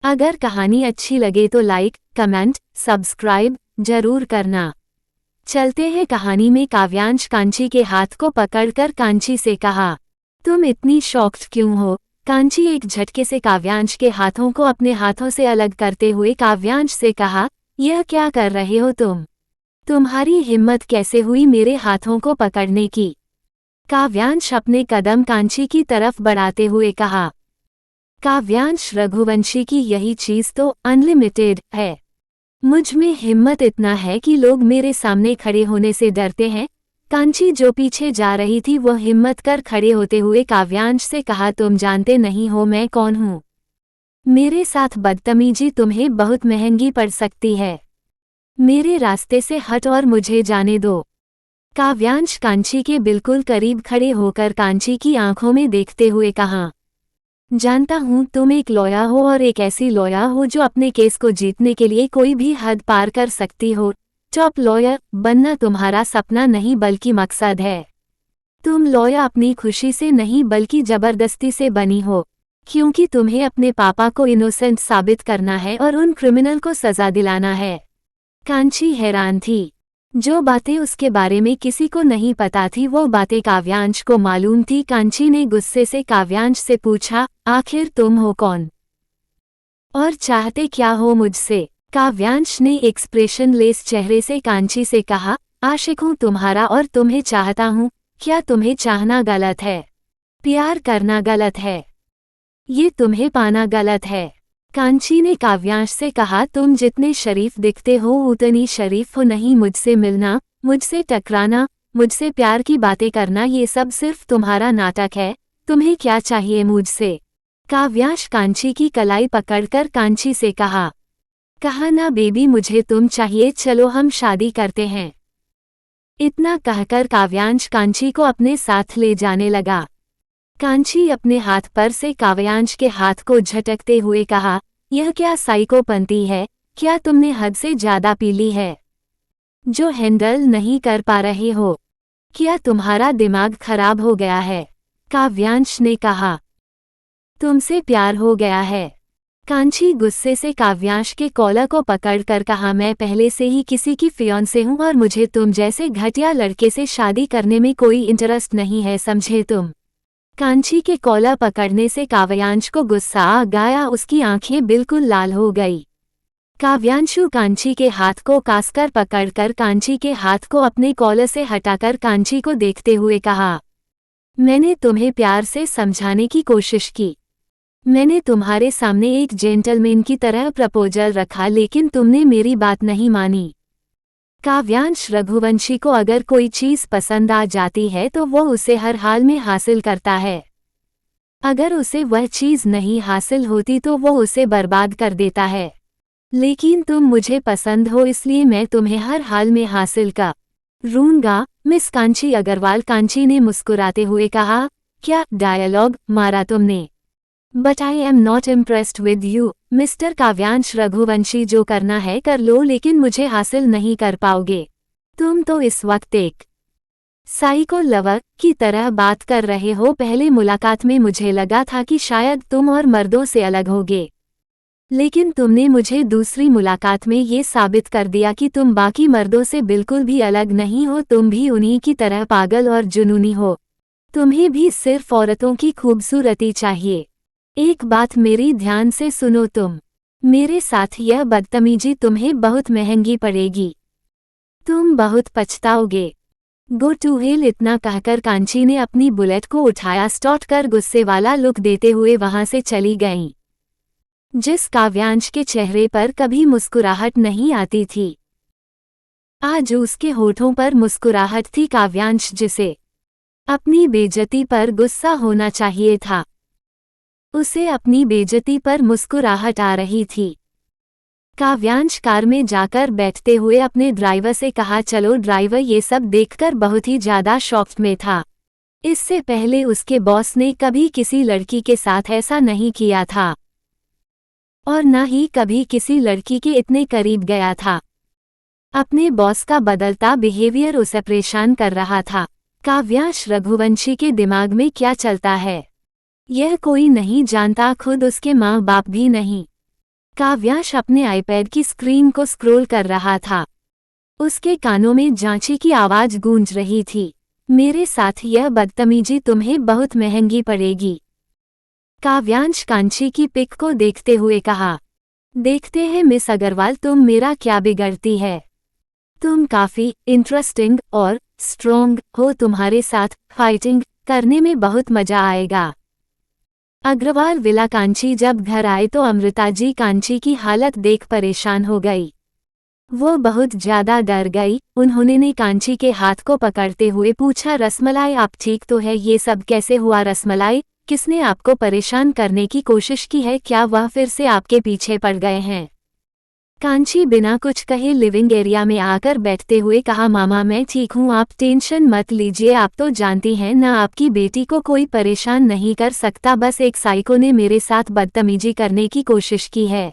अगर कहानी अच्छी लगे तो लाइक, कमेंट, सब्सक्राइब जरूर करना। चलते हैं कहानी में। काव्यांश कांची के हाथ को पकड़कर कांची से कहा, तुम इतनी शॉक्ड क्यों हो? कांची एक झटके से काव्यांश के हाथों को अपने हाथों से अलग करते हुए काव्यांश से कहा, यह क्या कर रहे हो तुम? तुम्हारी हिम्मत कैसे हुई मेरे हाथों को पकड़ने की? काव्यांश अपने कदम कांची की तरफ बढ़ाते हुए कहा। काव्यांश रघुवंशी की यही चीज तो अनलिमिटेड है। मुझ में हिम्मत इतना है कि लोग मेरे सामने खड़े होने से डरते हैं। कांची जो पीछे जा रही थी वह हिम्मत कर खड़े होते हुए काव्यांश से कहा, तुम जानते नहीं हो मैं कौन हूँ। मेरे साथ बदतमीजी तुम्हें बहुत महंगी पड़ सकती है। मेरे रास्ते से हट और मुझे जाने दो। काव्यांश कांची के बिल्कुल करीब खड़े होकर कांची की आंखों में देखते हुए कहा, जानता हूँ तुम एक लॉयर हो और एक ऐसी लॉयर हो जो अपने केस को जीतने के लिए कोई भी हद पार कर सकती हो। टॉप लॉयर बनना तुम्हारा सपना नहीं बल्कि मकसद है। तुम लॉयर अपनी खुशी से नहीं बल्कि जबरदस्ती से बनी हो, क्योंकि तुम्हें अपने पापा को इनोसेंट साबित करना है और उन क्रिमिनल को सजा दिलाना है। कांची हैरान थी। जो बातें उसके बारे में किसी को नहीं पता थी वो बातें काव्यांश को मालूम थी। कांची ने गुस्से से काव्यांश से पूछा, आखिर तुम हो कौन और चाहते क्या हो मुझसे? काव्यांश ने एक्सप्रेशन लेस चेहरे से कांची से कहा, आशिक हूँ तुम्हारा और तुम्हें चाहता हूँ। क्या तुम्हें चाहना गलत है? प्यार करना गलत है? ये तुम्हें पाना गलत है। कांची ने काव्यांश से कहा, तुम जितने शरीफ दिखते हो उतनी शरीफ हो नहीं। मुझसे मिलना, मुझसे टकराना, मुझसे प्यार की बातें करना ये सब सिर्फ तुम्हारा नाटक है। तुम्हें क्या चाहिए मुझसे? काव्यांश कांची की कलाई पकड़कर कांची से कहा ना बेबी मुझे तुम चाहिए, चलो हम शादी करते हैं। इतना कहकर काव्यांश कांची को अपने साथ ले जाने लगा। कांची अपने हाथ पर से काव्यांश के हाथ को झटकते हुए कहा, यह क्या साइकोपंती है? क्या तुमने हद से ज्यादा पी ली है जो हैंडल नहीं कर पा रहे हो? क्या तुम्हारा दिमाग खराब हो गया है? काव्यांश ने कहा, तुमसे प्यार हो गया है। कांची गुस्से से काव्यांश के कॉलर को पकड़कर कहा, मैं पहले से ही किसी की फियांसे हूँ और मुझे तुम जैसे घटिया लड़के से शादी करने में कोई इंटरेस्ट नहीं है, समझे तुम? कांची के कॉलर पकड़ने से काव्यांश को गुस्सा आ गया। उसकी आंखें बिल्कुल लाल हो गई। काव्यांशु कांची के हाथ को कसकर पकड़कर कांची के हाथ को अपने कॉलर से हटाकर कांची को देखते हुए कहा, मैंने तुम्हें प्यार से समझाने की कोशिश की। मैंने तुम्हारे सामने एक जेंटलमैन की तरह प्रपोजल रखा लेकिन तुमने मेरी बात नहीं मानी। काव्यांश रघुवंशी को अगर कोई चीज पसंद आ जाती है तो वो उसे हर हाल में हासिल करता है। अगर उसे वह चीज नहीं हासिल होती तो वो उसे बर्बाद कर देता है। लेकिन तुम मुझे पसंद हो इसलिए मैं तुम्हें हर हाल में हासिल करूंगा। मिस कांची अग्रवाल, कांची ने मुस्कुराते हुए कहा, क्या डायलॉग मारा तुमने? But I am not impressed with you mister Kavyansh Raghuvanshi. जो करना है कर लो लेकिन मुझे हासिल नहीं कर पाओगे। तुम तो इस वक्त एक साइको लवर की तरह बात कर रहे हो। पहले मुलाकात में मुझे लगा था कि शायद तुम और मर्दों से अलग होगे, लेकिन तुमने मुझे दूसरी मुलाकात में ये साबित कर दिया कि तुम बाकी मर्दों से बिल्कुल भी अलग नहीं हो। तुम भी उन्हीं की तरह पागल और जुनूनी हो। तुम्हें भी सिर्फ औरतों की खूबसूरती चाहिए। एक बात मेरी ध्यान से सुनो, तुम मेरे साथ यह बदतमीजी तुम्हें बहुत महंगी पड़ेगी। तुम बहुत पछताओगे। Go to hell. इतना कहकर कांची ने अपनी बुलेट को उठाया, स्टार्ट कर गुस्से वाला लुक देते हुए वहां से चली गईं। जिस काव्यांश के चेहरे पर कभी मुस्कुराहट नहीं आती थी, आज उसके होठों पर मुस्कुराहट थी। काव्यांश जिसे अपनी बेइज्जती पर गुस्सा होना चाहिए था, उसे अपनी बेइज्जती पर मुस्कुराहट आ रही थी। काव्यांश कार में जाकर बैठते हुए अपने ड्राइवर से कहा, चलो। ड्राइवर ये सब देखकर बहुत ही ज्यादा शॉक्ड में था। इससे पहले उसके बॉस ने कभी किसी लड़की के साथ ऐसा नहीं किया था और न ही कभी किसी लड़की के इतने करीब गया था। अपने बॉस का बदलता बिहेवियर उसे परेशान कर रहा था। काव्यांश रघुवंशी के दिमाग में क्या चलता है यह कोई नहीं जानता, खुद उसके माँ बाप भी नहीं। काव्यांश अपने आईपैड की स्क्रीन को स्क्रॉल कर रहा था। उसके कानों में जांची की आवाज गूंज रही थी। मेरे साथ यह बदतमीजी तुम्हें बहुत महंगी पड़ेगी। काव्यांश कांची की पिक को देखते हुए कहा। देखते हैं मिस अग्रवाल तुम मेरा क्या बिगड़ती है। तुम काफी इंटरेस्टिंग और स्ट्रॉन्ग हो, तुम्हारे साथ फाइटिंग करने में बहुत मजा आएगा। अग्रवाल विला कांची जब घर आए तो अमृता जी कांची की हालत देख परेशान हो गई। वो बहुत ज्यादा डर गई। उन्होंने कांची के हाथ को पकड़ते हुए पूछा, रसमलाई आप ठीक तो है? ये सब कैसे हुआ रसमलाई? किसने आपको परेशान करने की कोशिश की है? क्या वह फिर से आपके पीछे पड़ गए हैं? कांची बिना कुछ कहे लिविंग एरिया में आकर बैठते हुए कहा, मामा मैं ठीक हूँ, आप टेंशन मत लीजिए। आप तो जानती हैं ना, आपकी बेटी को कोई परेशान नहीं कर सकता, बस एक साइको ने मेरे साथ बदतमीजी करने की कोशिश की है।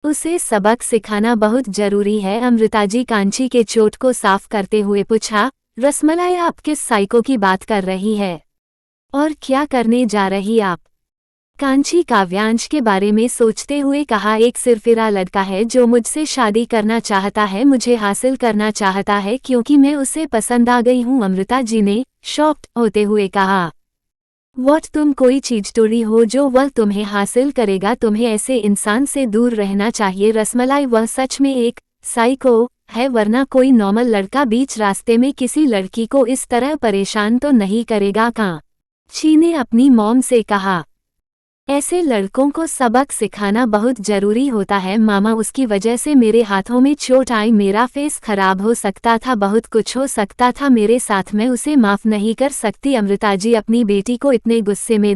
उसे सबक सिखाना बहुत जरूरी है। अमृता जी कांची के चोट को साफ करते हुए पूछा, रसमलाई आप किस साइको की बात कर रही है और क्या करने जा रही आप? कांची काव्यांश के बारे में सोचते हुए कहा, एक सिरफिरा लड़का है जो मुझसे शादी करना चाहता है, मुझे हासिल करना चाहता है क्योंकि मैं उसे पसंद आ गई हूँ। अमृता जी ने शॉक्ड होते हुए कहा, व्हाट, तुम कोई चीज तोड़ी हो जो वह तुम्हें हासिल करेगा? तुम्हें ऐसे इंसान से दूर रहना चाहिए। रसमलाई वह सच में एक साइको है, वरना कोई नॉर्मल लड़का बीच रास्ते में किसी लड़की को इस तरह परेशान तो नहीं करेगा। कांची ने अपनी मॉम से कहा, ऐसे लड़कों को सबक सिखाना बहुत जरूरी होता है मामा, उसकी वजह से मेरे हाथों में चोट आई, मेरा फेस खराब हो सकता था, बहुत कुछ हो सकता था मेरे साथ, मैं उसे माफ नहीं कर सकती। अमृता जी अपनी बेटी को इतने गुस्से में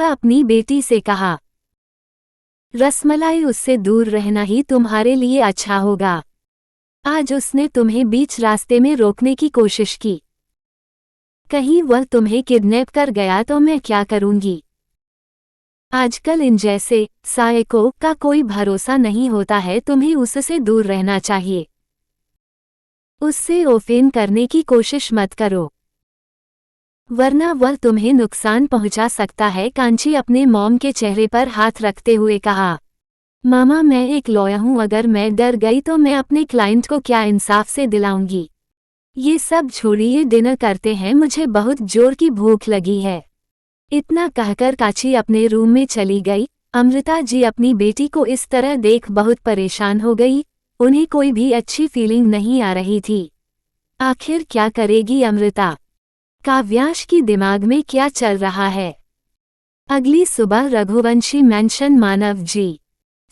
अपनी बेटी से कहा, रसमलाई उससे दूर रहना ही तुम्हारे लिए अच्छा होगा। आज उसने तुम्हें बीच रास्ते में रोकने की कोशिश की, कहीं वह तुम्हें किडनैप कर गया तो मैं क्या करूंगी? आजकल इन जैसे साइको का कोई भरोसा नहीं होता है, तुम्हें उससे दूर रहना चाहिए। उससे ओफेन करने की कोशिश मत करो, वरना वह तुम्हें नुकसान पहुंचा सकता है। कांची अपने मॉम के चेहरे पर हाथ रखते हुए कहा, मामा मैं एक लॉयर हूं, अगर मैं डर गई तो मैं अपने क्लाइंट को क्या इंसाफ से दिलाऊंगी? ये सब छोड़िए, डिनर करते हैं, मुझे बहुत जोर की भूख लगी है। इतना कहकर कांची अपने रूम में चली गई। अमृता जी अपनी बेटी को इस तरह देख बहुत परेशान हो गई। उन्हें कोई भी अच्छी फीलिंग नहीं आ रही थी। आखिर क्या करेगी अमृता? काव्यांश की दिमाग में क्या चल रहा है? अगली सुबह रघुवंशी मैंशन, मानव जी,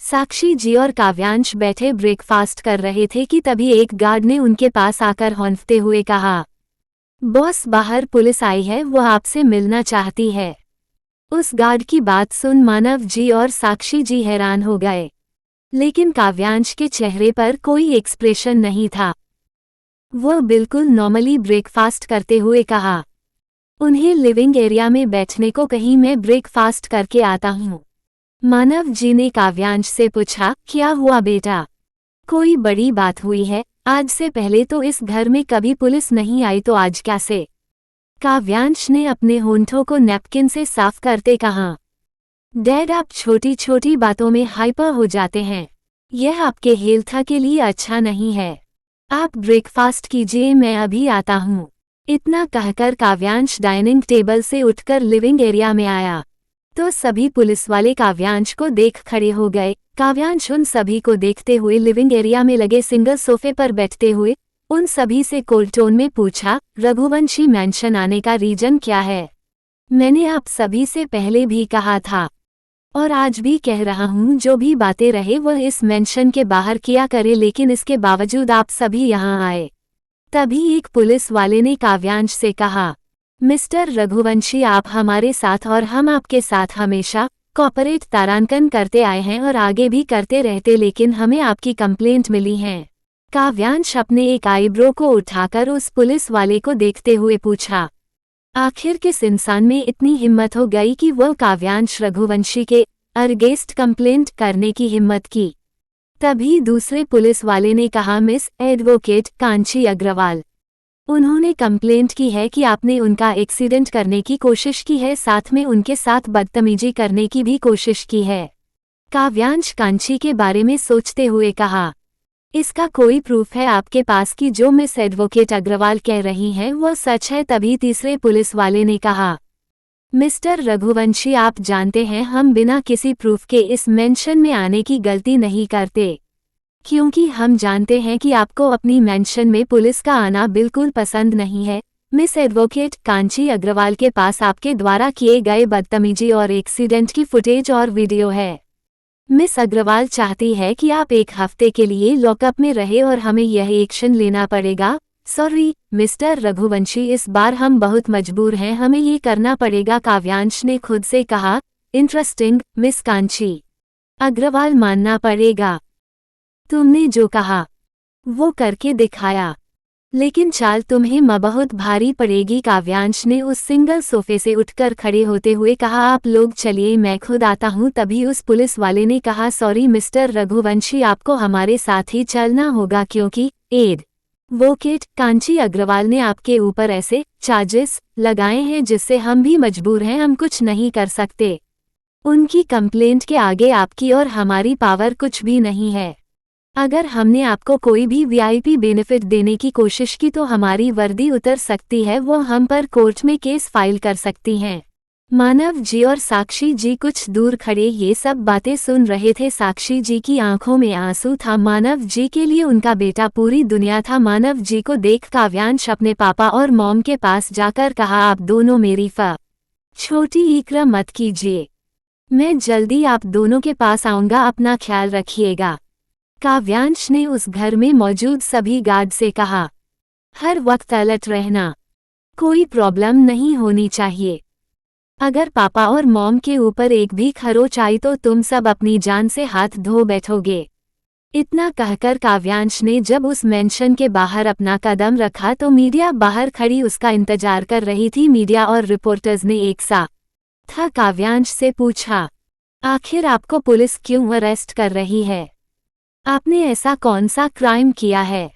साक्षी जी और काव्यांश बैठे ब्रेकफास्ट कर रहे थे कि तभी एक गार्ड ने उनके पास आकर हौंफते हुए कहा, बॉस बाहर पुलिस आई है, वो आपसे मिलना चाहती है। उस गार्ड की बात सुन मानव जी और साक्षी जी हैरान हो गए, लेकिन काव्यांश के चेहरे पर कोई एक्सप्रेशन नहीं था। वो बिल्कुल नॉर्मली ब्रेकफास्ट करते हुए कहा, उन्हें लिविंग एरिया में बैठने को कहीं, मैं ब्रेकफास्ट करके आता हूँ। मानव जी ने काव्यांश से पूछा, क्या हुआ बेटा? कोई बड़ी बात हुई है? आज से पहले तो इस घर में कभी पुलिस नहीं आई, तो आज कैसे? काव्यांश ने अपने होंठों को नैपकिन से साफ करते कहा, डैड आप छोटी छोटी बातों में हाइपर हो जाते हैं, यह आपके हेल्थ के लिए अच्छा नहीं है। आप ब्रेकफास्ट कीजिए, मैं अभी आता हूँ। इतना कहकर काव्यांश डाइनिंग टेबल से उठकर लिविंग एरिया में आया तो सभी पुलिस वाले काव्यांश को देख खड़े हो गए। काव्यांश उन सभी को देखते हुए लिविंग एरिया में लगे सिंगल सोफे पर बैठते हुए उन सभी से कोल्ड टोन में पूछा, रघुवंशी मैंशन आने का रीजन क्या है? मैंने आप सभी से पहले भी कहा था और आज भी कह रहा हूँ, जो भी बातें रहे वह इस मैंशन के बाहर किया करे, लेकिन इसके बावजूद आप सभी यहाँ आए। तभी एक पुलिस वाले ने काव्यांश से कहा, मिस्टर रघुवंशी आप हमारे साथ और हम आपके साथ हमेशा कॉर्पोरेट तारांकन करते आए हैं और आगे भी करते रहते, लेकिन हमें आपकी कंप्लेंट मिली है। काव्यांश अपने एक आईब्रो को उठाकर उस पुलिस वाले को देखते हुए पूछा, आखिर किस इंसान में इतनी हिम्मत हो गई कि वह काव्यांश रघुवंशी के अगेंस्ट कंप्लेंट करने की हिम्मत की? तभी दूसरे पुलिस वाले ने कहा, मिस एडवोकेट कांची अग्रवाल, उन्होंने कंप्लेंट की है कि आपने उनका एक्सीडेंट करने की कोशिश की है, साथ में उनके साथ बदतमीजी करने की भी कोशिश की है। काव्यांश कांची के बारे में सोचते हुए कहा। इसका कोई प्रूफ है आपके पास कि जो मिस एडवोकेट अग्रवाल कह रही हैं वो सच है? तभी तीसरे पुलिस वाले ने कहा। मिस्टर रघुवंशी, आप जानते हैं हम बिना किसी प्रूफ के इस मेंशन में आने की गलती नहीं करते, क्योंकि हम जानते हैं कि आपको अपनी मेंशन में पुलिस का आना बिल्कुल पसंद नहीं है। मिस एडवोकेट कांची अग्रवाल के पास आपके द्वारा किए गए बदतमीजी और एक्सीडेंट की फुटेज और वीडियो है। मिस अग्रवाल चाहती है कि आप 1 हफ्ते के लिए लॉकअप में रहे और हमें यह एक्शन लेना पड़ेगा। सॉरी मिस्टर रघुवंशी, इस बार हम बहुत मजबूर हैं, हमें ये करना पड़ेगा, काव्यांश ने खुद से कहा। इंटरेस्टिंग मिस कांची अग्रवाल, मानना पड़ेगा, तुमने जो कहा वो करके दिखाया, लेकिन चाल तुम्हें बहुत भारी पड़ेगी। काव्यांश ने उस सिंगल सोफे से उठकर खड़े होते हुए कहा। आप लोग चलिए, मैं खुद आता हूँ। तभी उस पुलिस वाले ने कहा, सॉरी मिस्टर रघुवंशी, आपको हमारे साथ ही चलना होगा क्योंकि एडवोकेट कांची अग्रवाल ने आपके ऊपर ऐसे चार्जेस लगाए हैं जिससे हम भी मजबूर हैं, हम कुछ नहीं कर सकते। उनकी कंप्लेंट के आगे आपकी और हमारी पावर कुछ भी नहीं है। अगर हमने आपको कोई भी वीआईपी बेनिफिट देने की कोशिश की तो हमारी वर्दी उतर सकती है, वो हम पर कोर्ट में केस फाइल कर सकती हैं। मानव जी और साक्षी जी कुछ दूर खड़े ये सब बातें सुन रहे थे। साक्षी जी की आंखों में आंसू था। मानव जी के लिए उनका बेटा पूरी दुनिया था। मानव जी को देख काव्यांश अपने पापा और मॉम के पास जाकर कहा, आप दोनों मेरी छोटी इक्र मत कीजिए, मैं जल्दी आप दोनों के पास आऊंगा, अपना ख्याल रखिएगा। काव्यांश ने उस घर में मौजूद सभी गार्ड से कहा, हर वक्त अलर्ट रहना, कोई प्रॉब्लम नहीं होनी चाहिए। अगर पापा और मॉम के ऊपर एक भी खरोच आई तो तुम सब अपनी जान से हाथ धो बैठोगे। इतना कहकर काव्यांश ने जब उस मेंशन के बाहर अपना कदम रखा तो मीडिया बाहर खड़ी उसका इंतजार कर रही थी। मीडिया और रिपोर्टर्स ने एक साथ काव्यांश से पूछा, आखिर आपको पुलिस क्यों अरेस्ट कर रही है? आपने ऐसा कौन सा क्राइम किया है?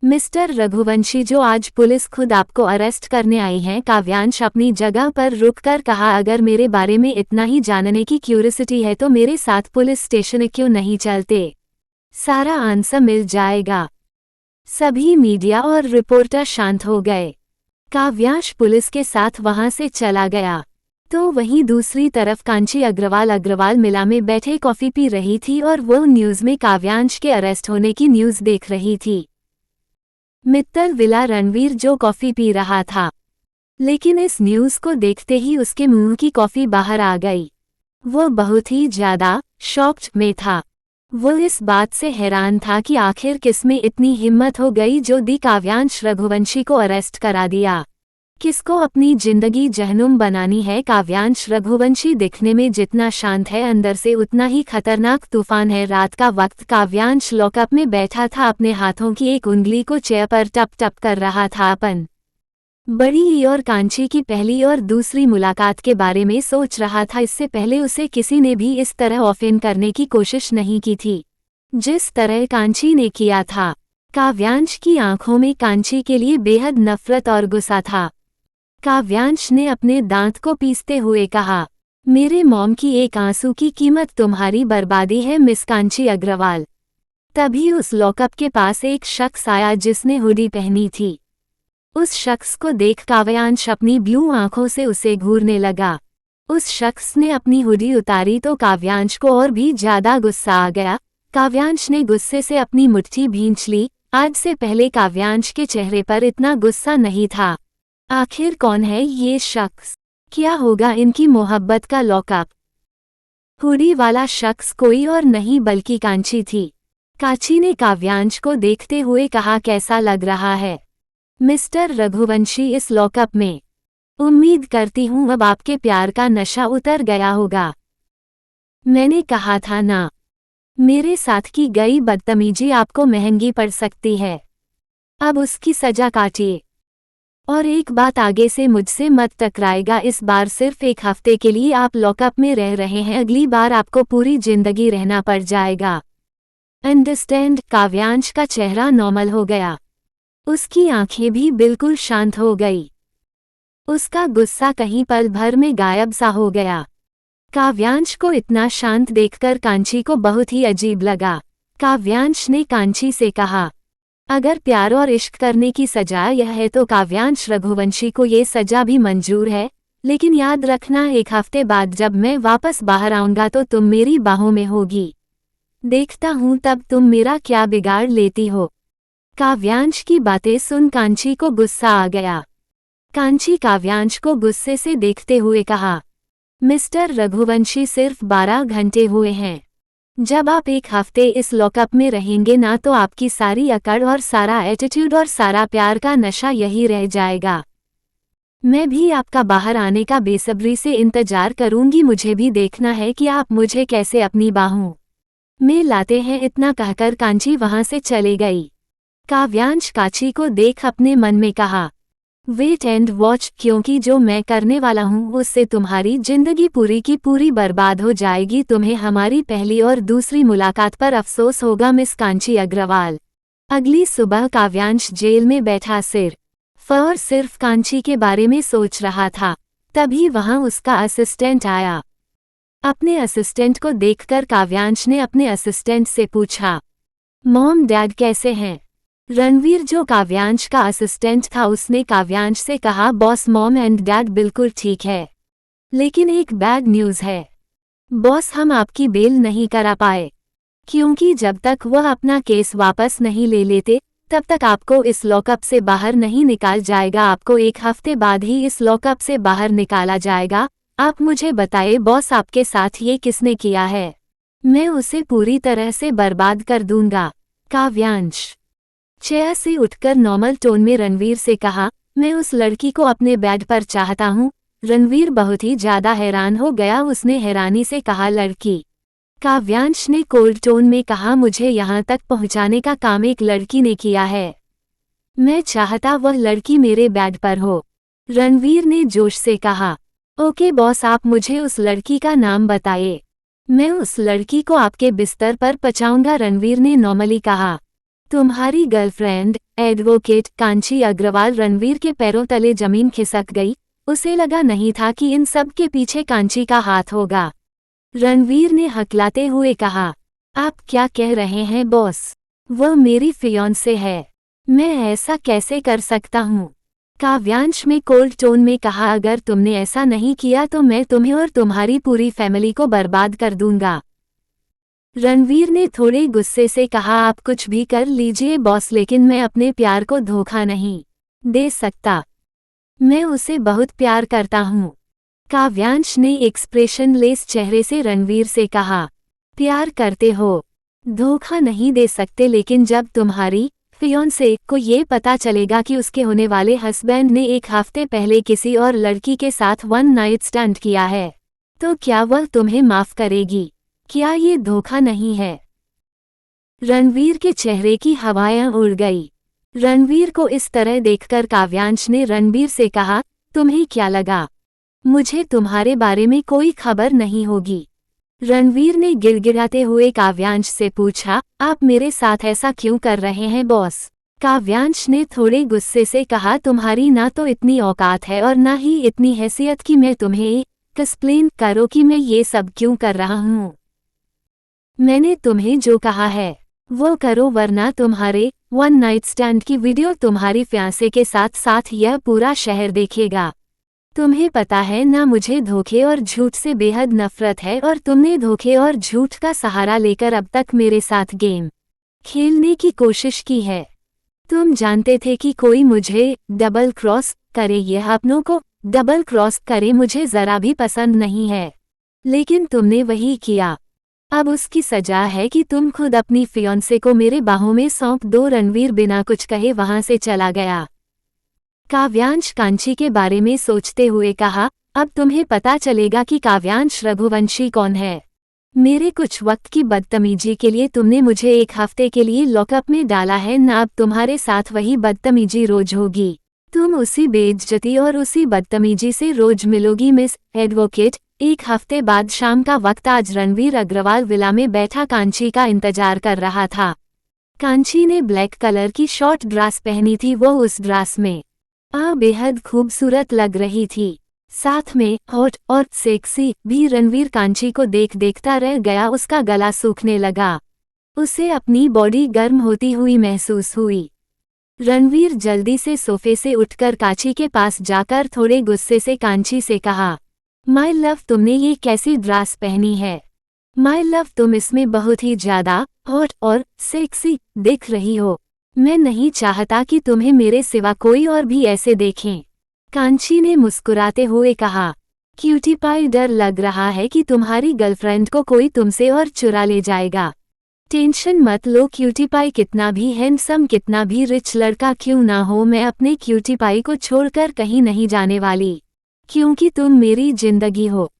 मिस्टर रघुवंशी, जो आज पुलिस खुद आपको अरेस्ट करने आई है। काव्यांश अपनी जगह पर रुककर कहा, अगर मेरे बारे में इतना ही जानने की क्यूरियोसिटी है तो मेरे साथ पुलिस स्टेशन क्यों नहीं चलते? सारा आंसर मिल जाएगा। सभी मीडिया और रिपोर्टर शांत हो गए। काव्यांश पुलिस के साथ वहां से चला गया। तो वहीं दूसरी तरफ कांची अग्रवाल मिला में बैठे कॉफी पी रही थी और वो न्यूज में काव्यांश के अरेस्ट होने की न्यूज देख रही थी। मित्तल विला रणवीर जो कॉफी पी रहा था, लेकिन इस न्यूज को देखते ही उसके मुंह की कॉफी बाहर आ गई। वो बहुत ही ज्यादा शॉक्ड में था। वो इस बात से हैरान था कि आखिर किसमें इतनी हिम्मत हो गई जो दी काव्यांश रघुवंशी को अरेस्ट करा दिया। किसको अपनी जिंदगी जहनुम बनानी है? काव्यांश रघुवंशी दिखने में जितना शांत है अंदर से उतना ही खतरनाक तूफान है। रात का वक्त काव्यांश लॉकअप में बैठा था, अपने हाथों की एक उंगली को चेयर पर टप टप कर रहा था। अपन बड़ी ई और कांची की पहली और दूसरी मुलाकात के बारे में सोच रहा था। इससे पहले उसे किसी ने भी इस तरह ऑफेंड करने की कोशिश नहीं की थी जिस तरह कांची ने किया था। काव्यांश की आंखों में कांची के लिए बेहद नफरत और गुस्सा था। काव्यांश ने अपने दांत को पीसते हुए कहा, मेरे मॉम की एक आंसू की कीमत तुम्हारी बर्बादी है मिस कांची अग्रवाल। तभी उस लॉकअप के पास एक शख्स आया जिसने हुडी पहनी थी। उस शख्स को देख काव्यांश अपनी ब्लू आंखों से उसे घूरने लगा। उस शख्स ने अपनी हुडी उतारी तो काव्यांश को और भी ज्यादा गुस्सा आ गया। काव्यांश ने गुस्से से अपनी मुट्ठी भींच ली। आज से पहले काव्यांश के चेहरे पर इतना गुस्सा नहीं था। आखिर कौन है ये शख्स? क्या होगा इनकी मोहब्बत का लॉकअप? हुडी वाला शख्स कोई और नहीं बल्कि कांची थी। कांची ने काव्यांश को देखते हुए कहा, कैसा लग रहा है मिस्टर रघुवंशी इस लॉकअप में? उम्मीद करती हूँ अब आपके प्यार का नशा उतर गया होगा। मैंने कहा था ना, मेरे साथ की गई बदतमीजी आपको महंगी पड़ सकती है। अब उसकी सजा काटिए। और एक बात, आगे से मुझसे मत टकराएगा। इस बार सिर्फ 1 हफ्ते के लिए आप लॉकअप में रह रहे हैं, अगली बार आपको पूरी जिंदगी रहना पड़ जाएगा। अंडरस्टैंड? काव्यांश का चेहरा नॉर्मल हो गया। उसकी आंखें भी बिल्कुल शांत हो गई। उसका गुस्सा कहीं पल भर में गायब सा हो गया। काव्यांश को इतना शांत देखकर कांची को बहुत ही अजीब लगा। काव्यांश ने कांची से कहा, अगर प्यार और इश्क करने की सजा यह है तो काव्यांश रघुवंशी को ये सजा भी मंजूर है, लेकिन याद रखना 1 हफ्ते बाद जब मैं वापस बाहर आऊंगा तो तुम मेरी बाहों में होगी। देखता हूं तब तुम मेरा क्या बिगाड़ लेती हो। काव्यांश की बातें सुन कांची को गुस्सा आ गया। कांची काव्यांश को गुस्से से देखते हुए कहा, मिस्टर रघुवंशी सिर्फ 12 घंटे हुए हैं। जब आप 1 हफ्ते इस लॉकअप में रहेंगे ना तो आपकी सारी अकड़ और सारा एटीट्यूड और सारा प्यार का नशा यही रह जाएगा। मैं भी आपका बाहर आने का बेसब्री से इंतजार करूंगी। मुझे भी देखना है कि आप मुझे कैसे अपनी बाहों में लाते हैं। इतना कहकर कांची वहां से चले गई। काव्यांश कांची को देख अपने मन में कहा, वेट एंड वॉच, क्योंकि जो मैं करने वाला हूँ उससे तुम्हारी जिंदगी पूरी की पूरी बर्बाद हो जाएगी। तुम्हें हमारी पहली और दूसरी मुलाकात पर अफसोस होगा मिस कांची अग्रवाल। अगली सुबह काव्यांश जेल में बैठा सिर्फ कांची के बारे में सोच रहा था। तभी वहां उसका असिस्टेंट आया। अपने असिस्टेंट को देखकर काव्यांश ने अपने असिस्टेंट से पूछा, मॉम डैड कैसे हैं? रणवीर जो काव्यांश का असिस्टेंट था उसने काव्यांश से कहा, बॉस मॉम एंड डैड बिल्कुल ठीक है, लेकिन एक बैड न्यूज़ है बॉस, हम आपकी बेल नहीं करा पाए, क्योंकि जब तक वह अपना केस वापस नहीं ले लेते तब तक आपको इस लॉकअप से बाहर नहीं निकाल जाएगा। आपको 1 हफ्ते बाद ही इस लॉकअप से बाहर निकाला जाएगा। आप मुझे बताइए बॉस, आपके साथ ये किसने किया है? मैं उसे पूरी तरह से बर्बाद कर दूंगा। काव्यांश चेयर से उठकर नॉर्मल टोन में रणवीर से कहा, मैं उस लड़की को अपने बेड पर चाहता हूँ। रणवीर बहुत ही ज्यादा हैरान हो गया। उसने हैरानी से कहा, लड़की? काव्यांश ने कोल्ड टोन में कहा, मुझे यहाँ तक पहुँचाने का काम एक लड़की ने किया है। मैं चाहता वह लड़की मेरे बेड पर हो। रणवीर ने जोश से कहा, ओके बॉस, आप मुझे उस लड़की का नाम बताइए। मैं उस लड़की को आपके बिस्तर पर पचाऊंगा। रणवीर ने नॉर्मली कहा, तुम्हारी गर्लफ्रेंड एडवोकेट कांची अग्रवाल। रणवीर के पैरों तले जमीन खिसक गई। उसे लगा नहीं था कि इन सब के पीछे कांची का हाथ होगा। रणवीर ने हकलाते हुए कहा, आप क्या कह रहे हैं बॉस? वह मेरी फियांसे है। मैं ऐसा कैसे कर सकता हूँ? काव्यांश में कोल्ड टोन में कहा, अगर तुमने ऐसा नहीं किया तो मैं तुम्हें और तुम्हारी पूरी फैमिली को बर्बाद कर दूंगा। रणवीर ने थोड़े गुस्से से कहा, आप कुछ भी कर लीजिए बॉस, लेकिन मैं अपने प्यार को धोखा नहीं दे सकता। मैं उसे बहुत प्यार करता हूँ। काव्यांश ने एक्सप्रेशनलेस चेहरे से रणवीर से कहा, प्यार करते हो, धोखा नहीं दे सकते, लेकिन जब तुम्हारी फियांसे को ये पता चलेगा कि उसके होने वाले हस्बैंड ने 1 हफ्ते पहले किसी और लड़की के साथ 1 नाइट स्टैंड किया है, तो क्या वह तुम्हें माफ करेगी? क्या ये धोखा नहीं है? रणवीर के चेहरे की हवाएं उड़ गई। रणवीर को इस तरह देखकर काव्यांश ने रणवीर से कहा, तुम्हें क्या लगा मुझे तुम्हारे बारे में कोई खबर नहीं होगी? रणवीर ने गिड़गिड़ाते हुए काव्यांश से पूछा, आप मेरे साथ ऐसा क्यों कर रहे हैं बॉस? काव्यांश ने थोड़े गुस्से से कहा, तुम्हारी ना तो इतनी औकात है और ना ही इतनी हैसियत कि मैं तुम्हें एक्सप्लेन करो कि मैं ये सब क्यों कर रहा हूँ। मैंने तुम्हें जो कहा है वो करो, वरना तुम्हारे 1 नाइट स्टैंड की वीडियो तुम्हारी फियांसे के साथ साथ यह पूरा शहर देखेगा। तुम्हें पता है ना, मुझे धोखे और झूठ से बेहद नफरत है और तुमने धोखे और झूठ का सहारा लेकर अब तक मेरे साथ गेम खेलने की कोशिश की है। तुम जानते थे कि कोई मुझे डबल क्रॉस करे, यह अपनों को डबल क्रॉस करे मुझे जरा भी पसंद नहीं है, लेकिन तुमने वही किया। अब उसकी सजा है कि तुम खुद अपनी फियांसे को मेरे बाहों में सौंप दो। रणवीर बिना कुछ कहे वहां से चला गया। काव्यांश कांची के बारे में सोचते हुए कहा, अब तुम्हें पता चलेगा कि काव्यांश रघुवंशी कौन है। मेरे कुछ वक्त की बदतमीजी के लिए तुमने मुझे 1 हफ्ते के लिए लॉकअप में डाला है ना, अब तुम्हारे साथ वही बदतमीजी रोज होगी। तुम उसी बेइज्जती और उसी बदतमीजी से रोज मिलोगी मिस एडवोकेट। 1 हफ्ते बाद शाम का वक्त आज रणवीर अग्रवाल विला में बैठा कांची का इंतजार कर रहा था। कांची ने ब्लैक कलर की शॉर्ट ड्रेस पहनी थी। वो उस ड्रेस में बेहद खूबसूरत लग रही थी। साथ में हॉट और सेक्सी भी। रणवीर कांची को देखता रह गया, उसका गला सूखने लगा। उसे अपनी बॉडी गर्म होती हुई महसूस हुई। रणवीर जल्दी से सोफे से उठकर कांची के पास जाकर थोड़े गुस्से से कांची से कहा, माय लव, तुमने ये कैसी ड्रेस पहनी है? माय लव, तुम इसमें बहुत ही ज्यादा हॉट और सेक्सी दिख रही हो। मैं नहीं चाहता कि तुम्हें मेरे सिवा कोई और भी ऐसे देखें। कांची ने मुस्कुराते हुए कहा, क्यूटी पाई, डर लग रहा है कि तुम्हारी गर्लफ्रेंड को कोई तुमसे और चुरा ले जाएगा। टेंशन मत लो क्यूटी पाई, कितना भी हैंडसम, कितना भी रिच लड़का क्यों ना हो, मैं अपने क्यूटी पाई को छोड़कर कहीं नहीं जाने वाली, क्योंकि तुम मेरी जिंदगी हो।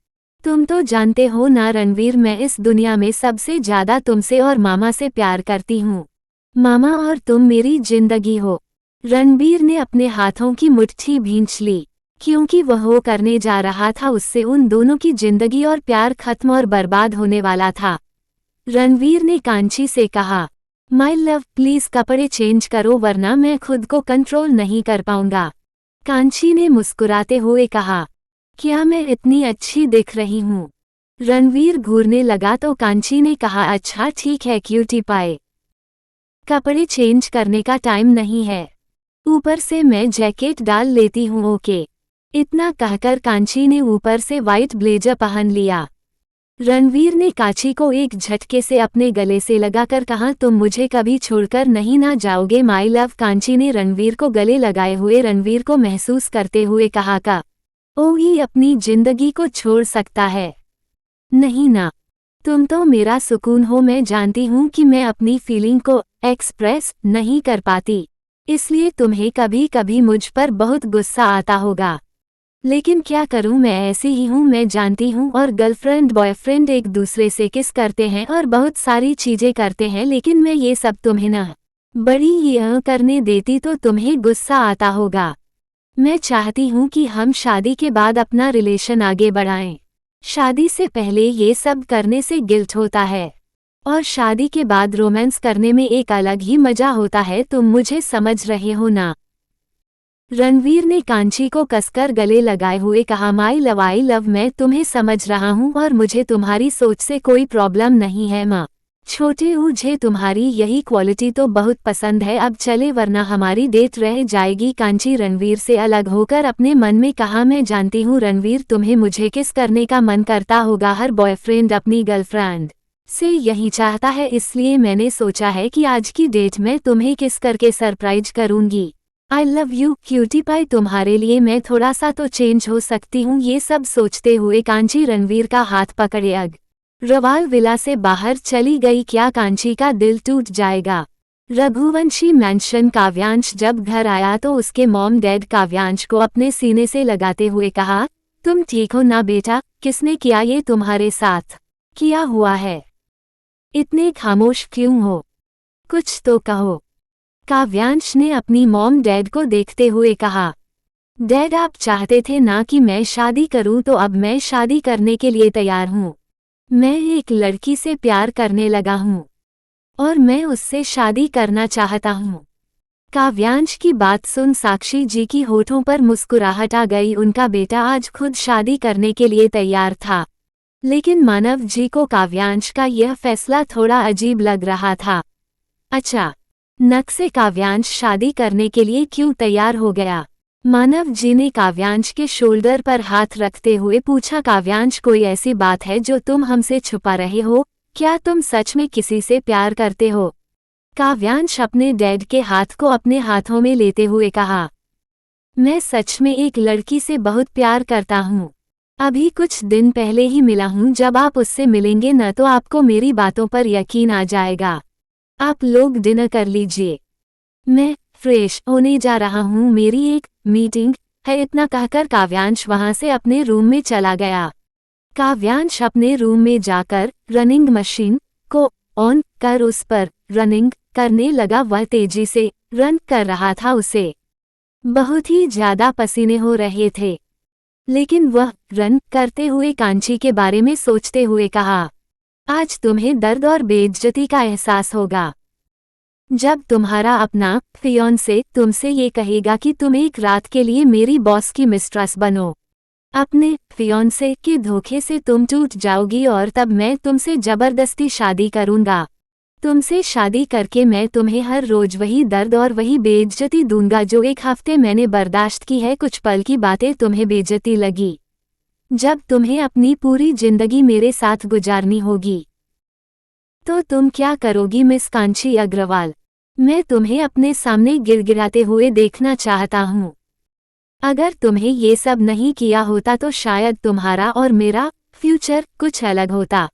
तुम तो जानते हो ना रणवीर, मैं इस दुनिया में सबसे ज्यादा तुमसे और मामा से प्यार करती हूँ। मामा और तुम मेरी जिंदगी हो। रणबीर ने अपने हाथों की मुट्ठी भींच ली, क्योंकि वह वो करने जा रहा था, उससे उन दोनों की जिंदगी और प्यार खत्म और बर्बाद होने वाला था। रणवीर ने कांची से कहा, माय लव, प्लीज कपड़े चेंज करो वरना मैं खुद को कंट्रोल नहीं कर पाऊंगा। कांची ने मुस्कुराते हुए कहा, क्या मैं इतनी अच्छी दिख रही हूँ? रणवीर घूरने लगा तो कांची ने कहा, अच्छा ठीक है क्यूटी पाई, कपड़े चेंज करने का टाइम नहीं है, ऊपर से मैं जैकेट डाल लेती हूँ, ओके। इतना कहकर कांची ने ऊपर से वाइट ब्लेजर पहन लिया। रणवीर ने कांची को एक झटके से अपने गले से लगाकर कहा, तुम मुझे कभी छोड़कर नहीं ना जाओगे माय लव? कांची ने रणवीर को गले लगाए हुए रणवीर को महसूस करते हुए कहा, का ओ ही अपनी जिंदगी को छोड़ सकता है? नहीं ना, तुम तो मेरा सुकून हो। मैं जानती हूँ कि मैं अपनी फीलिंग को एक्सप्रेस नहीं कर पाती, इसलिए तुम्हें कभी कभी मुझ पर बहुत गुस्सा आता होगा, लेकिन क्या करूं, मैं ऐसी ही हूं। मैं जानती हूं, और गर्लफ्रेंड बॉयफ्रेंड एक दूसरे से किस करते हैं और बहुत सारी चीजें करते हैं, लेकिन मैं ये सब तुम्हें ना बड़ी ये करने देती तो तुम्हें गुस्सा आता होगा। मैं चाहती हूं कि हम शादी के बाद अपना रिलेशन आगे बढ़ाएं। शादी से पहले ये सब करने से गिल्ट होता है, और शादी के बाद रोमांस करने में एक अलग ही मजा होता है। तुम मुझे समझ रहे हो ना? रणवीर ने कांची को कसकर गले लगाए हुए कहा, माई लव, आई लव, मैं तुम्हें समझ रहा हूँ और मुझे तुम्हारी सोच से कोई प्रॉब्लम नहीं है माँ। छोटे मुझे तुम्हारी यही क्वालिटी तो बहुत पसंद है। अब चले वरना हमारी डेट रह जाएगी। कांची रणवीर से अलग होकर अपने मन में कहा, मैं जानती हूँ रणवीर, तुम्हें मुझे किस करने का मन करता होगा। हर बॉयफ्रेंड अपनी गर्लफ्रेंड से यही चाहता है, इसलिए मैंने सोचा है कि आज की डेट में तुम्हें किस करके सरप्राइज करूंगी। I love you cutie pie, तुम्हारे लिए मैं थोड़ा सा तो चेंज हो सकती हूँ। ये सब सोचते हुए कांची रणवीर का हाथ पकड़े अग्रवाल विला से बाहर चली गई। क्या कांची का दिल टूट जाएगा? रघुवंशी मैंशन। काव्यांश जब घर आया तो उसके मॉम डैड काव्यांश को अपने सीने से लगाते हुए कहा, तुम ठीक हो ना बेटा? किसने किया ये तुम्हारे साथ? क्या हुआ है? इतने खामोश क्यों हो? कुछ तो कहो। काव्यांश ने अपनी मॉम डैड को देखते हुए कहा, डैड, आप चाहते थे ना कि मैं शादी करूं, तो अब मैं शादी करने के लिए तैयार हूं। मैं एक लड़की से प्यार करने लगा हूं और मैं उससे शादी करना चाहता हूं। काव्यांश की बात सुन साक्षी जी की होठों पर मुस्कुराहट आ गई। उनका बेटा आज खुद शादी करने के लिए तैयार था, लेकिन मानव जी को काव्यांश का यह फैसला थोड़ा अजीब लग रहा था। अच्छा, नक से काव्यांश शादी करने के लिए क्यों तैयार हो गया? मानव जी ने काव्यांश के शोल्डर पर हाथ रखते हुए पूछा, काव्यांश, कोई ऐसी बात है जो तुम हमसे छुपा रहे हो? क्या तुम सच में किसी से प्यार करते हो? काव्यांश अपने डैड के हाथ को अपने हाथों में लेते हुए कहा, मैं सच में एक लड़की से बहुत प्यार करता हूँ। अभी कुछ दिन पहले ही मिला हूँ। जब आप उससे मिलेंगे न तो आपको मेरी बातों पर यकीन आ जाएगा। आप लोग डिनर कर लीजिए, मैं फ्रेश होने जा रहा हूँ, मेरी एक मीटिंग है। इतना कहकर काव्यांश वहां से अपने रूम में चला गया। काव्यांश अपने रूम में जाकर रनिंग मशीन को ऑन कर उस पर रनिंग करने लगा। वह तेजी से रन कर रहा था, उसे बहुत ही ज्यादा पसीने हो रहे थे, लेकिन वह रन करते हुए कांची के बारे में सोचते हुए कहा, आज तुम्हें दर्द और बेइज्जती का एहसास होगा जब तुम्हारा अपना फियोंसे तुमसे ये कहेगा कि तुम एक रात के लिए मेरी बॉस की मिस्ट्रेस बनो। अपने फियांसे के धोखे से तुम टूट जाओगी और तब मैं तुमसे जबरदस्ती शादी करूंगा। तुमसे शादी करके मैं तुम्हें हर रोज वही दर्द और वही बेइज्जती दूंगा जो एक हफ्ते मैंने बर्दाश्त की है। कुछ पल की बातें तुम्हें बेइज्जती लगी, जब तुम्हें अपनी पूरी जिंदगी मेरे साथ गुजारनी होगी तो तुम क्या करोगी मिस कांची अग्रवाल? मैं तुम्हें अपने सामने गिड़गिड़ाते हुए देखना चाहता हूँ। अगर तुम्हें ये सब नहीं किया होता तो शायद तुम्हारा और मेरा फ्यूचर कुछ अलग होता।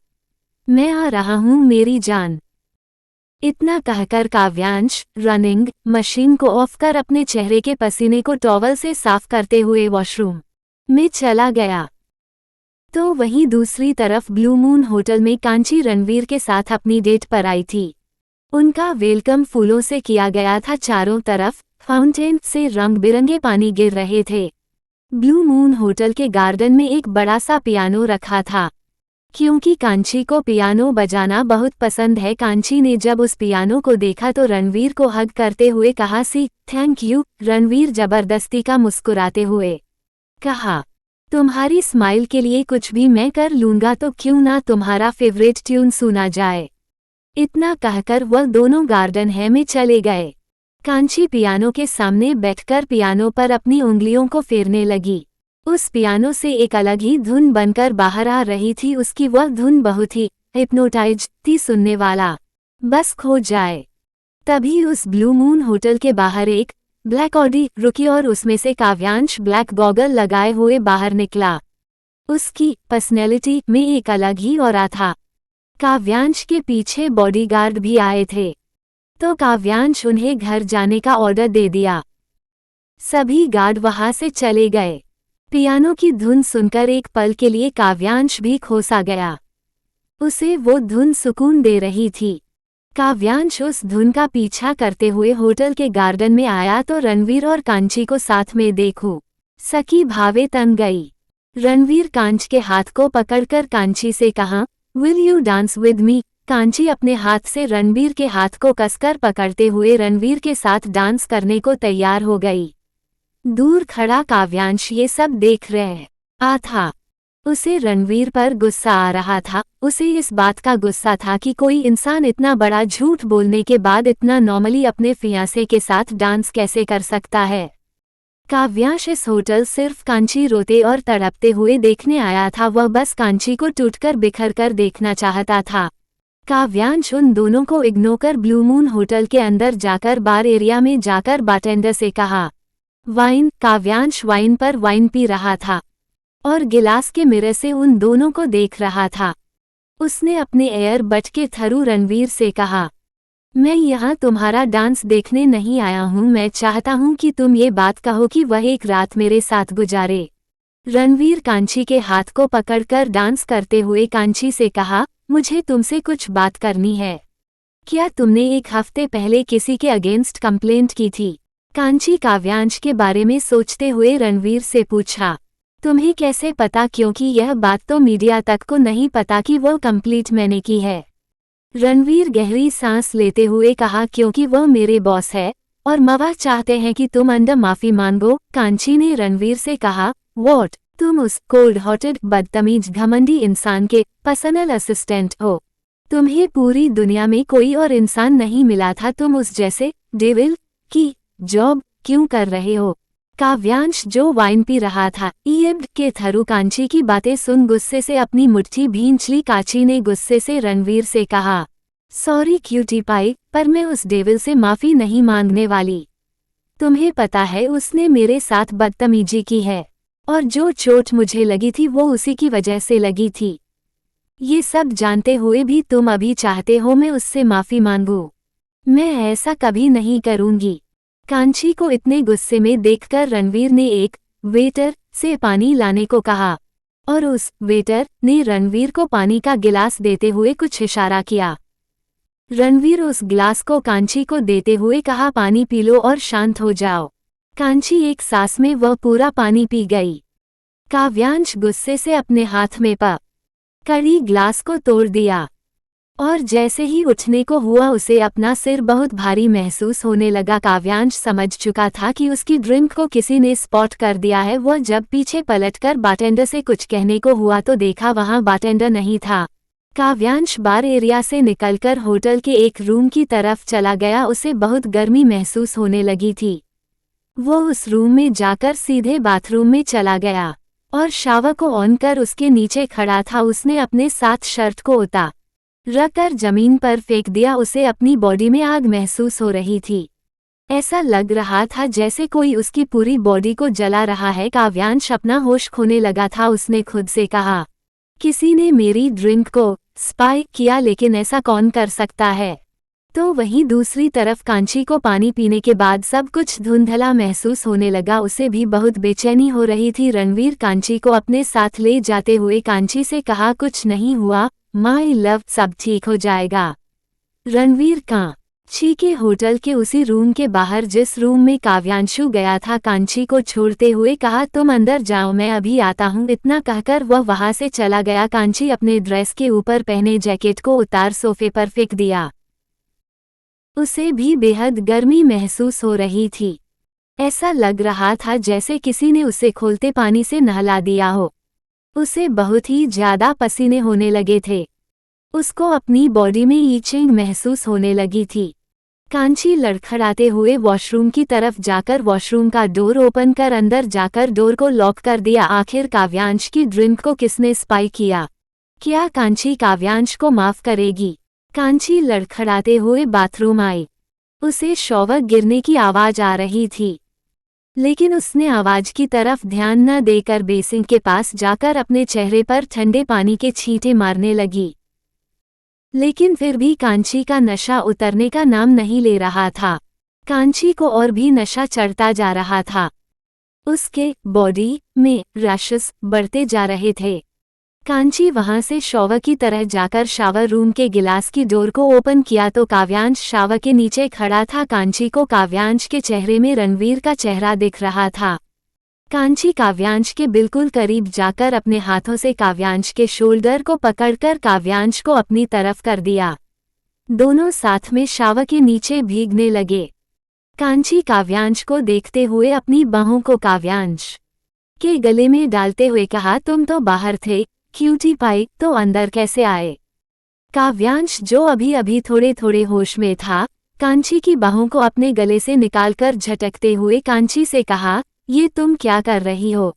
मैं आ रहा हूँ मेरी जान। इतना कहकर काव्यांश रनिंग मशीन को ऑफ कर अपने चेहरे के पसीने को टॉवल से साफ करते हुए वॉशरूम में चला गया। तो वहीं दूसरी तरफ ब्लू मून होटल में कांची रणवीर के साथ अपनी डेट पर आई थी। उनका वेलकम फूलों से किया गया था। चारों तरफ फाउंटेन से रंग बिरंगे पानी गिर रहे थे। ब्लू मून होटल के गार्डन में एक बड़ा सा पियानो रखा था, क्योंकि कांची को पियानो बजाना बहुत पसंद है। कांची ने जब उस पियानो को देखा तो रणवीर को हग करते हुए कहा, सी थैंक यू। रणवीर जबरदस्ती का मुस्कुराते हुए कहा, तुम्हारी स्माइल के लिए कुछ भी मैं कर लूंगा, तो क्यों ना तुम्हारा फेवरेट ट्यून सुना जाए। इतना कहकर वह दोनों गार्डन है में चले गए। कांची पियानो के सामने बैठकर पियानो पर अपनी उंगलियों को फेरने लगी। उस पियानो से एक अलग ही धुन बनकर बाहर आ रही थी। उसकी वह धुन बहुत ही हिप्नोटाइज थी, सुनने वाला बस खो जाए। तभी उस ब्लू मून होटल के बाहर एक ब्लैक ऑडी रुकी और उसमें से काव्यांश ब्लैक गॉगल लगाए हुए बाहर निकला। उसकी पर्सनैलिटी में एक अलग ही ऑरा था। काव्यांश के पीछे बॉडीगार्ड भी आए थे, तो काव्यांश उन्हें घर जाने का ऑर्डर दे दिया। सभी गार्ड वहां से चले गए। पियानो की धुन सुनकर एक पल के लिए काव्यांश भी खो सा गया। उसे वो धुन सुकून दे रही थी। काव्यांश उस धुन का पीछा करते हुए होटल के गार्डन में आया तो रणवीर और कांची को साथ में देखूं सकी भावे तन गई। रणवीर कांच के हाथ को पकड़कर कांची से कहा, will you dance with me. Kanchi अपने हाथ से रणवीर के हाथ को कसकर पकड़ते हुए रणवीर के साथ डांस करने को तैयार हो गई। दूर खड़ा काव्यांश ये सब देख रहा था। उसे रणवीर पर गुस्सा आ रहा था। उसे इस बात का गुस्सा था कि कोई इंसान इतना बड़ा झूठ बोलने के बाद इतना नॉर्मली अपने फियांसे के साथ डांस कैसे कर सकता है। काव्यांश इस होटल सिर्फ कांची रोते और तड़पते हुए देखने आया था। वह बस कांची को टूटकर बिखर कर देखना चाहता था। काव्यांश उन दोनों को इग्नोर कर ब्लू मून होटल के अंदर जाकर बार एरिया में जाकर बारटेंडर से कहा, वाइन। काव्यांश वाइन पर वाइन पी रहा था और गिलास के मिरर से उन दोनों को देख रहा था। उसने अपने एयर बट के थ्रू रणवीर से कहा, मैं यहाँ तुम्हारा डांस देखने नहीं आया हूँ। मैं चाहता हूँ कि तुम ये बात कहो कि वह एक रात मेरे साथ गुजारे। रणवीर कांची के हाथ को पकड़कर डांस करते हुए कांची से कहा, मुझे तुमसे कुछ बात करनी है। क्या तुमने एक हफ्ते पहले किसी के अगेंस्ट कंप्लेंट की थी? कांची काव्यांश के बारे में सोचते हुए रणवीर से पूछा, तुम्हें कैसे पता? क्योंकि यह बात तो मीडिया तक को नहीं पता कि वो कंप्लीट मैंने की है। रणवीर गहरी सांस लेते हुए कहा, क्योंकि वह मेरे बॉस है और मवा चाहते हैं कि तुम अंदर माफी मांगो। कांची ने रणवीर से कहा, वॉट? तुम उस कोल्ड हार्टेड बदतमीज घमंडी इंसान के पर्सनल असिस्टेंट हो। तुम्हें पूरी दुनिया में कोई और इंसान नहीं मिला था। तुम उस जैसे डेविल की जॉब क्यों कर रहे हो? काव्यांश जो वाइन पी रहा था ईएब्ड के थ्रू कांची की बातें सुन गुस्से से अपनी मुट्ठी भींच ली। कांची ने गुस्से से रणवीर से कहा, सॉरी क्यूटी पाई, पर मैं उस डेविल से माफी नहीं मांगने वाली। तुम्हें पता है उसने मेरे साथ बदतमीजी की है और जो चोट मुझे लगी थी वो उसी की वजह से लगी थी। ये सब जानते हुए भी तुम अभी चाहते हो मैं उससे माफी मांगूं? मैं ऐसा कभी नहीं करूंगी। कांची को इतने गुस्से में देखकर रणवीर ने एक वेटर से पानी लाने को कहा और उस वेटर ने रणवीर को पानी का गिलास देते हुए कुछ इशारा किया। रणवीर उस गिलास को कांची को देते हुए कहा, पानी पी लो और शांत हो जाओ। कांची एक सांस में वह पूरा पानी पी गई। काव्यांश गुस्से से अपने हाथ में कड़ी गिलास को तोड़ दिया। और जैसे ही उठने को हुआ उसे अपना सिर बहुत भारी महसूस होने लगा। काव्यांश समझ चुका था कि उसकी ड्रिंक को किसी ने स्पॉट कर दिया है। वह जब पीछे पलटकर बारटेंडर से कुछ कहने को हुआ तो देखा वहां बारटेंडर नहीं था। काव्यांश बार एरिया से निकलकर होटल के एक रूम की तरफ चला गया। उसे बहुत गर्मी महसूस होने लगी थी। वो उस रूम में जाकर सीधे बाथरूम में चला गया और शावर को ऑन कर उसके नीचे खड़ा था। उसने अपने साथ शर्ट को उतार रखकर जमीन पर फेंक दिया। उसे अपनी बॉडी में आग महसूस हो रही थी। ऐसा लग रहा था जैसे कोई उसकी पूरी बॉडी को जला रहा है। काव्यांश अपना होश खोने लगा था। उसने खुद से कहा, किसी ने मेरी ड्रिंक को स्पाइक किया, लेकिन ऐसा कौन कर सकता है। तो वहीं दूसरी तरफ कांची को पानी पीने के बाद सब कुछ धुंधला महसूस होने लगा। उसे भी बहुत बेचैनी हो रही थी। रणवीर कांची को अपने साथ ले जाते हुए कांची से कहा, कुछ नहीं हुआ माय लव, सब ठीक हो जाएगा। रणवीर कांची के होटल के उसी रूम के बाहर जिस रूम में काव्यांशु गया था कांची को छोड़ते हुए कहा, तुम अंदर जाओ मैं अभी आता हूँ। इतना कहकर वह वहां से चला गया। कांची अपने ड्रेस के ऊपर पहने जैकेट को उतार सोफे पर फेंक दिया। उसे भी बेहद गर्मी महसूस हो रही थी। ऐसा लग रहा था जैसे किसी ने उसे खोलते पानी से नहला दिया हो। उसे बहुत ही ज्यादा पसीने होने लगे थे। उसको अपनी बॉडी में ईचिंग महसूस होने लगी थी। कांची लड़खड़ाते हुए वॉशरूम की तरफ जाकर वॉशरूम का डोर ओपन कर अंदर जाकर डोर को लॉक कर दिया। आखिर काव्यांश की ड्रिंक को किसने स्पाइक किया? क्या कांची काव्यांश को माफ करेगी? कांची लड़खड़ाते हुए बाथरूम आई। उसे शॉवर गिरने की आवाज आ रही थी, लेकिन उसने आवाज की तरफ ध्यान न देकर बेसिन के पास जाकर अपने चेहरे पर ठंडे पानी के छींटे मारने लगी। लेकिन फिर भी कांची का नशा उतरने का नाम नहीं ले रहा था। कांची को और भी नशा चढ़ता जा रहा था। उसके बॉडी में रैशेस बढ़ते जा रहे थे। कांची वहां से शॉवर की तरह जाकर शावर रूम के गिलास की डोर को ओपन किया तो काव्यांश शावर के नीचे खड़ा था। कांची को काव्यांश के चेहरे में रणवीर का चेहरा दिख रहा था। कांची काव्यांश के बिल्कुल करीब जाकर अपने हाथों से काव्यांश के शोल्डर को पकड़कर काव्यांश को अपनी तरफ कर दिया। दोनों साथ में शावर के नीचे भीगने लगे। कांची काव्यांश को देखते हुए अपनी बाहों को काव्यांश के गले में डालते हुए कहा, तुम तो बाहर थे क्यूटी पाई, तो अंदर कैसे आए? काव्यांश जो अभी अभी थोड़े थोड़े होश में था कांची की बाहों को अपने गले से निकालकर झटकते हुए कांची से कहा, ये तुम क्या कर रही हो?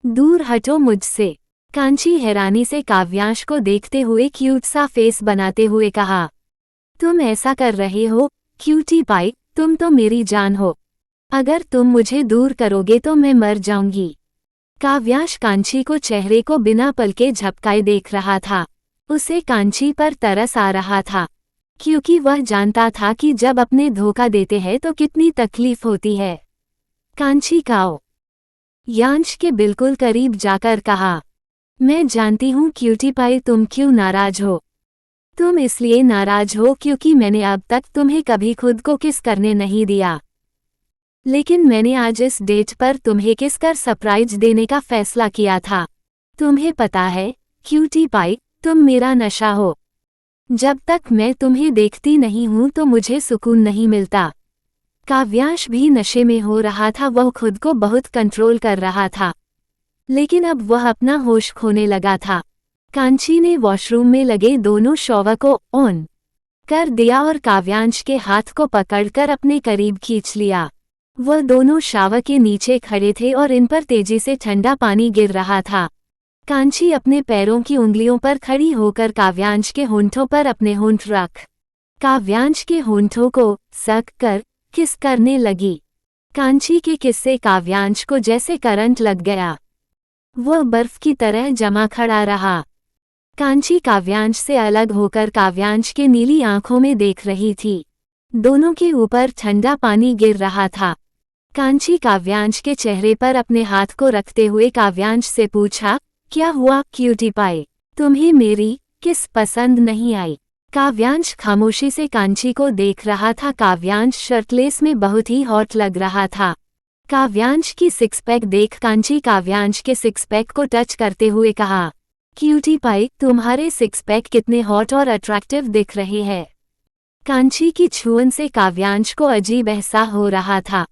दूर हटो मुझसे। कांची हैरानी से काव्यांश को देखते हुए क्यूट सा फेस बनाते हुए कहा, तुम ऐसा कर रहे हो क्यूटी पाई, तुम तो मेरी जान हो। अगर तुम मुझे दूर करोगे तो मैं मर जाऊंगी। काव्यांश कांची को चेहरे को बिना पलके झपकाए देख रहा था। उसे कांची पर तरस आ रहा था, क्योंकि वह जानता था कि जब अपने धोखा देते हैं तो कितनी तकलीफ होती है। कांची काव्यांश के बिल्कुल करीब जाकर कहा, मैं जानती हूँ क्यूटी पाई तुम क्यों नाराज हो। तुम इसलिए नाराज हो क्योंकि मैंने अब तक तुम्हें कभी खुद को किस करने नहीं दिया, लेकिन मैंने आज इस डेट पर तुम्हें किस कर सरप्राइज देने का फैसला किया था। तुम्हें पता है क्यूटी पाई, तुम मेरा नशा हो। जब तक मैं तुम्हें देखती नहीं हूं तो मुझे सुकून नहीं मिलता। काव्यांश भी नशे में हो रहा था। वह खुद को बहुत कंट्रोल कर रहा था, लेकिन अब वह अपना होश खोने लगा था। कांची ने वॉशरूम में लगे दोनों शॉवर को ऑन कर दिया और काव्यांश के हाथ को पकड़कर अपने करीब खींच लिया। वह दोनों शावर के नीचे खड़े थे और इन पर तेजी से ठंडा पानी गिर रहा था। कांची अपने पैरों की उंगलियों पर खड़ी होकर काव्यांश के होंठों पर अपने होंठ रख काव्यांश के होंठों को सक कर किस करने लगी। कांची के किस से काव्यांश को जैसे करंट लग गया। वह बर्फ की तरह जमा खड़ा रहा। कांची काव्यांश से अलग होकर काव्यांश के नीली आंखों में देख रही थी। दोनों के ऊपर ठंडा पानी गिर रहा था। कांची काव्यांश के चेहरे पर अपने हाथ को रखते हुए काव्यांश से पूछा, क्या हुआ क्यूटी पाई, तुम्हें मेरी किस पसंद नहीं आई? काव्यांश खामोशी से कांची को देख रहा था। काव्यांश शर्टलेस में बहुत ही हॉट लग रहा था। काव्यांश की सिक्स पैक देख कांची काव्यांश के सिक्स पैक को टच करते हुए कहा, क्यूटी पाई, तुम्हारे सिक्स पैक कितने हॉट और अट्रैक्टिव दिख रहे हैं। कांची की छुअन से काव्यांश को अजीब एहसास हो रहा था।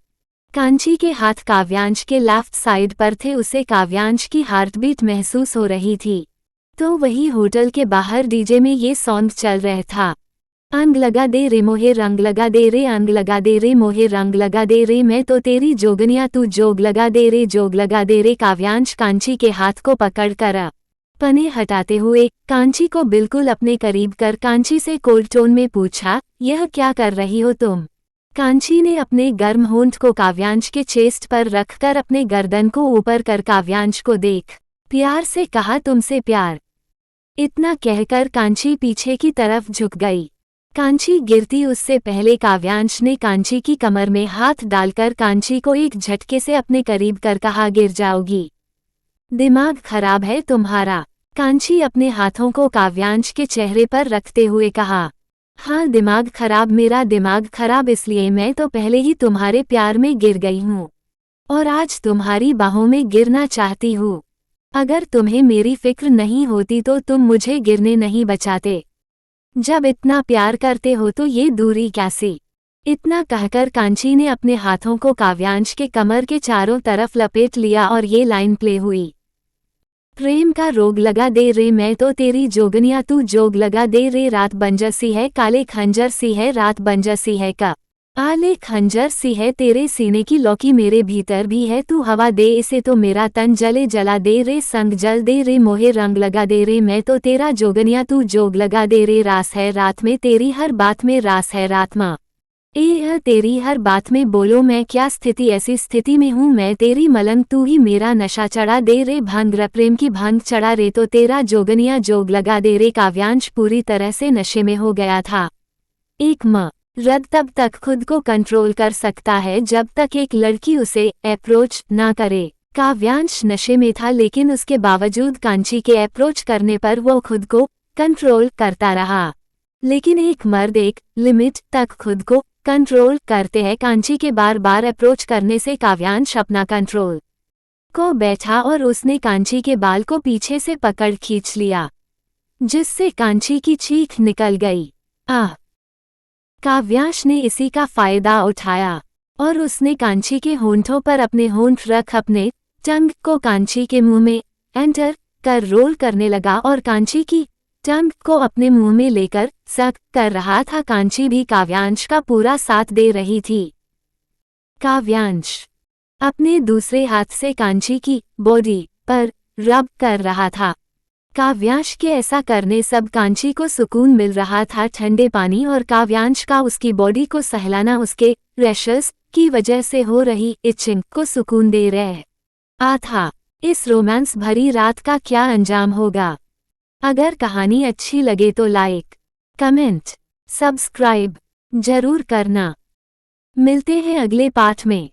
कांची के हाथ काव्यांश के लेफ्ट साइड पर थे, उसे काव्यांश की हार्टबीट महसूस हो रही थी। तो वही होटल के बाहर डीजे में ये सॉन्ग चल रहा था। अंग लगा दे रे मोहे रंग लगा दे रे, अंग लगा दे रे मोहे रंग लगा दे रे, मैं तो तेरी जोगनिया तू जोग लगा दे रे, जोग लगा दे रे। काव्यांश कांची के हाथ को पकड़ कर पने हटाते हुए कांची को बिल्कुल अपने करीब कर कांची से कोल्ड टोन में पूछा, यह क्या कर रही हो तुम? कांची ने अपने गर्म होंठ को काव्यांश के चेस्ट पर रखकर अपने गर्दन को ऊपर कर काव्यांश को देख प्यार से कहा, तुमसे प्यार। इतना कहकर कांची पीछे की तरफ झुक गई। कांची गिरती उससे पहले काव्यांश ने कांची की कमर में हाथ डालकर कांची को एक झटके से अपने करीब कर कहा, गिर जाओगी। दिमाग खराब है तुम्हारा? कांची अपने हाथों को काव्यांश के चेहरे पर रखते हुए कहा, हाँ दिमाग खराब, मेरा दिमाग खराब इसलिए मैं तो पहले ही तुम्हारे प्यार में गिर गई हूँ और आज तुम्हारी बाहों में गिरना चाहती हूँ। अगर तुम्हें मेरी फिक्र नहीं होती तो तुम मुझे गिरने नहीं बचाते। जब इतना प्यार करते हो तो ये दूरी कैसी? इतना कहकर कांची ने अपने हाथों को काव्यांश के कमर के चारों तरफ लपेट लिया और ये लाइन प्ले हुई, प्रेम का रोग लगा दे रे, मैं तो तेरी जोगनिया तू जोग लगा दे रे, रात बंजर सी है काले खंजर सी है, रात बंजर सी है का आले खंजर सी है, तेरे सीने की लौकी मेरे भीतर भी है, तू हवा दे इसे तो मेरा तन जले जला दे रे, संग जल दे रे मोहे रंग लगा दे रे, मैं तो तेरा जोगनिया तू जोग लगा दे रे, रास है रात में तेरी हर बात में, रास है रात माँ तेरी हर बात में, बोलो मैं क्या स्थिति, ऐसी स्थिति में हूँ मैं तेरी मलंग, तू ही मेरा नशा चढ़ा दे रे, भंग प्रेम की भंग चढ़ा रे, तो तेरा जोगनिया जोग लगा दे रे। काव्यांश पूरी तरह से नशे में हो गया था। एक मर्द तब तक खुद को कंट्रोल कर सकता है जब तक एक लड़की उसे अप्रोच ना करे। काव्यांश नशे में था, लेकिन उसके बावजूद कांची के अप्रोच करने पर वो खुद को कंट्रोल करता रहा। लेकिन एक मर्द एक लिमिट तक खुद को कंट्रोल करते हैं। कांची के बार बार अप्रोच करने से काव्यांश अपना कंट्रोल को बैठा और उसने कांची के बाल को पीछे से पकड़ खींच लिया, जिससे कांची की चीख निकल गई। काव्यांश ने इसी का फायदा उठाया और उसने कांची के होंठों पर अपने होंठ रख अपने टंग को कांची के मुंह में एंटर कर रोल करने लगा और कांची की टंग को अपने मुंह में लेकर सक कर रहा था। कांची भी काव्यांश का पूरा साथ दे रही थी। काव्यांश अपने दूसरे हाथ से कांची की बॉडी पर रब कर रहा था। काव्यांश के ऐसा करने सब कांची को सुकून मिल रहा था। ठंडे पानी और काव्यांश का उसकी बॉडी को सहलाना उसके रैशेस की वजह से हो रही इचिंग को सुकून दे रहा था। इस रोमांस भरी रात का क्या अंजाम होगा? अगर कहानी अच्छी लगे तो लाइक, कमेंट, सब्सक्राइब जरूर करना। मिलते हैं अगले पार्ट में।